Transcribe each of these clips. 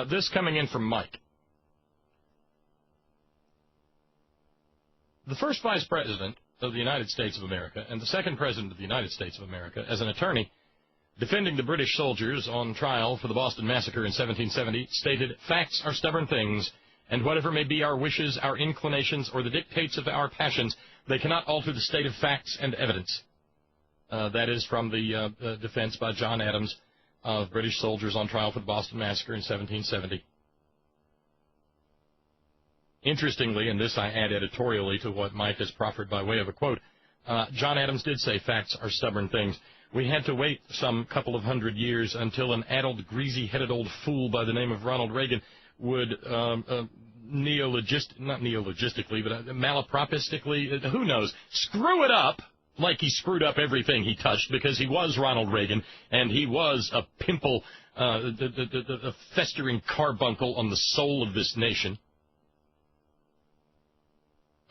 This coming in from Mike. The first Vice President of the United States of America and the second President of the United States of America, as an attorney defending the British soldiers on trial for the Boston Massacre in 1770, stated, "Facts are stubborn things, and whatever may be our wishes, our inclinations, or the dictates of our passions, they cannot alter the state of facts and evidence." That is from the defense by John Adams of British soldiers on trial for the Boston Massacre in 1770. Interestingly, and this I add editorially to what Mike has proffered by way of a quote, John Adams did say facts are stubborn things. We had to wait some couple of hundred years until an addled, greasy-headed old fool by the name of Ronald Reagan would malapropistically, who knows, screw it up like he screwed up everything he touched, because he was Ronald Reagan, and he was a pimple, the festering carbuncle on the soul of this nation.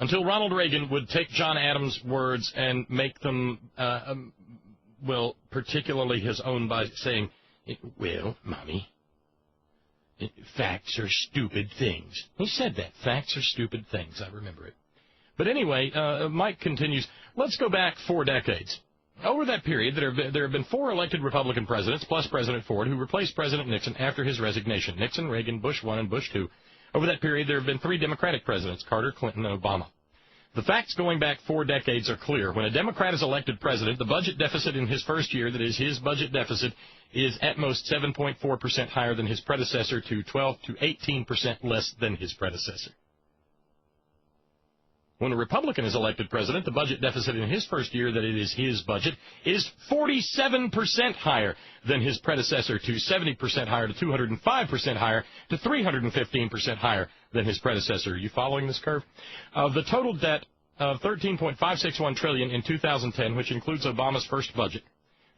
Until Ronald Reagan would take John Adams' words and make them, particularly his own by saying, "Well, Mommy, facts are stupid things." He said that. Facts are stupid things. I remember it. But anyway, Mike continues, let's go back 4 decades. Over that period, there have been 4 elected Republican presidents, plus President Ford, who replaced President Nixon after his resignation. Nixon, Reagan, Bush 1, and Bush 2. Over that period, there have been 3 Democratic presidents, Carter, Clinton, and Obama. The facts going back 4 decades are clear. When a Democrat is elected president, the budget deficit in his first year, that is his budget deficit, is at most 7.4% higher than his predecessor to 12 to 18% less than his predecessor. When a Republican is elected president, the budget deficit in his first year, that it is his budget, is 47% higher than his predecessor, to 70% higher, to 205% higher, to 315% higher than his predecessor. Are you following this curve? The total debt of $13.561 trillion in 2010, which includes Obama's first budget.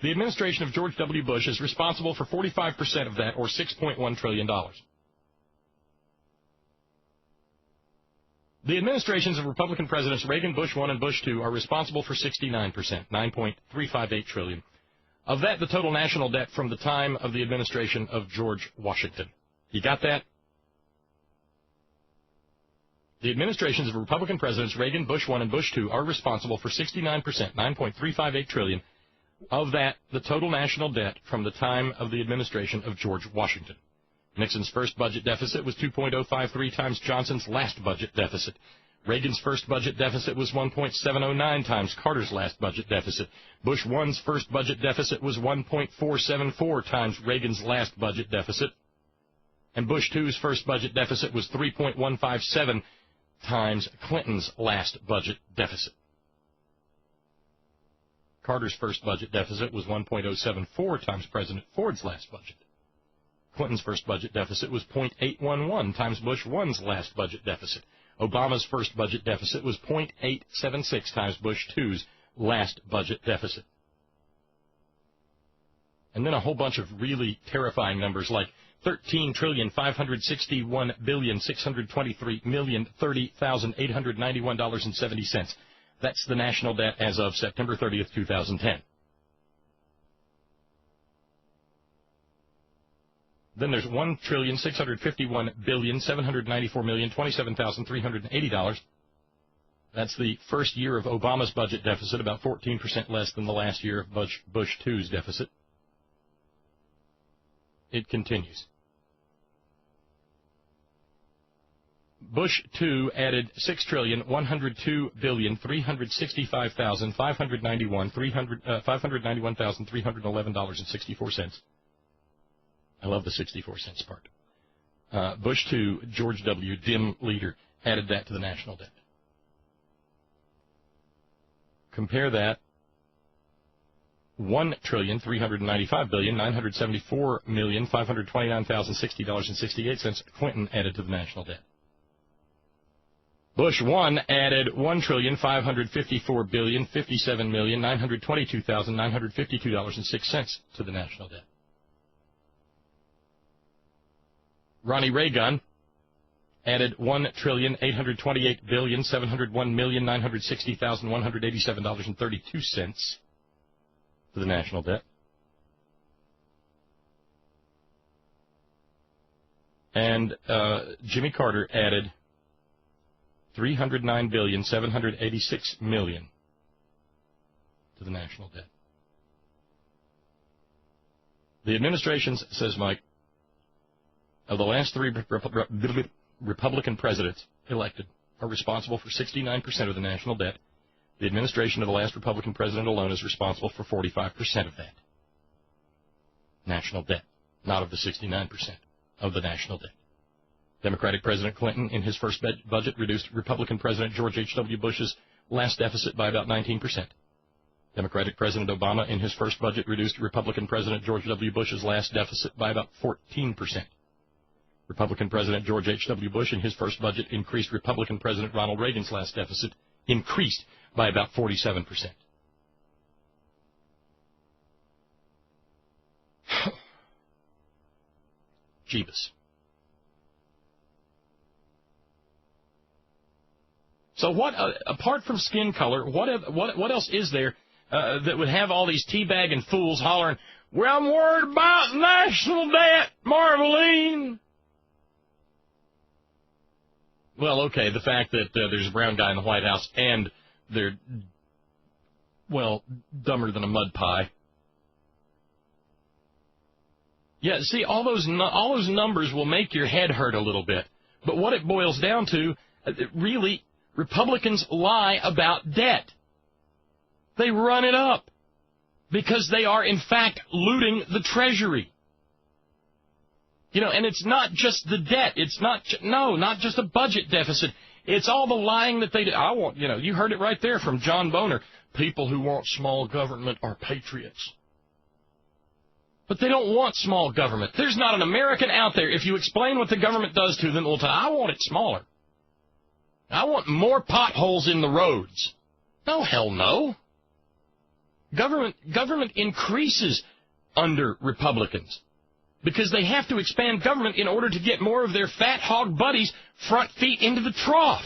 The administration of George W. Bush is responsible for 45% of that, or $6.1 trillion. The administrations of Republican presidents Reagan, Bush 1, and Bush 2 are responsible for 69%, $9.358 trillion. Of that, the total national debt from the time of the administration of George Washington. You got that? The administrations of Republican presidents Reagan, Bush 1, and Bush 2 are responsible for 69%, $9.358 trillion. Of that, the total national debt from the time of the administration of George Washington. Nixon's first budget deficit was 2.053 times Johnson's last budget deficit. Reagan's first budget deficit was 1.709 times Carter's last budget deficit. Bush 1's first budget deficit was 1.474 times Reagan's last budget deficit. And Bush 2's first budget deficit was 3.157 times Clinton's last budget deficit. Carter's first budget deficit was 1.074 times President Ford's last budget. Clinton's first budget deficit was 0.811 times Bush 1's last budget deficit. Obama's first budget deficit was 0.876 times Bush 2's last budget deficit. And then a whole bunch of really terrifying numbers like $13,561,623,030,891.70. That's the national debt as of September 30th, 2010. Then there's $1,651,794,027,380. That's the first year of Obama's budget deficit, about 14% less than the last year of Bush 2's deficit. It continues. Bush 2 added $6,102,365,591,311.64. I love the 64 cents part. Bush 2, George W., dim leader, added that to the national debt. Compare that, $1,395,974,529,060.68 Clinton added to the national debt. Bush 1 added $1,554,057,922,952.06 to the national debt. Ronnie Reagan added $1,828,701,960,187.32 to the national debt. And Jimmy Carter added $309,786,000,000 to the national debt. The administration says, Mike, of the last three Republican presidents elected are responsible for 69% of the national debt. The administration of the last Republican president alone is responsible for 45% of that national debt, not of the 69% of the national debt. Democratic President Clinton, in his first budget, reduced Republican President George H.W. Bush's last deficit by about 19%. Democratic President Obama, in his first budget, reduced Republican President George W. Bush's last deficit by about 14%. Republican President George H.W. Bush, in his first budget, increased Republican President Ronald Reagan's last deficit, increased by about 47%. Jeebus. So what, apart from skin color, what else is there that would have all these teabagging fools hollering, well, I'm worried about national debt, Marveline? Well, okay, the fact that there's a brown guy in the White House and they're, well, dumber than a mud pie. Yeah, see, all those numbers will make your head hurt a little bit. But what it boils down to, really, Republicans lie about debt. They run it up because they are, in fact, looting the Treasury. You know, and it's not just the debt. It's not just a budget deficit. It's all the lying that they do. You heard it right there from John Boner. People who want small government are patriots. But they don't want small government. There's not an American out there, if you explain what the government does to them, will tell, I want it smaller. I want more potholes in the roads. No, hell no. Government increases under Republicans because they have to expand government in order to get more of their fat hog buddies front feet into the trough.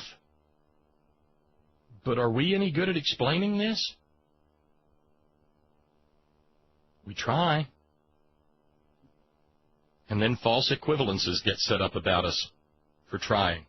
But are we any good at explaining this? We try. And then false equivalences get set up about us for trying.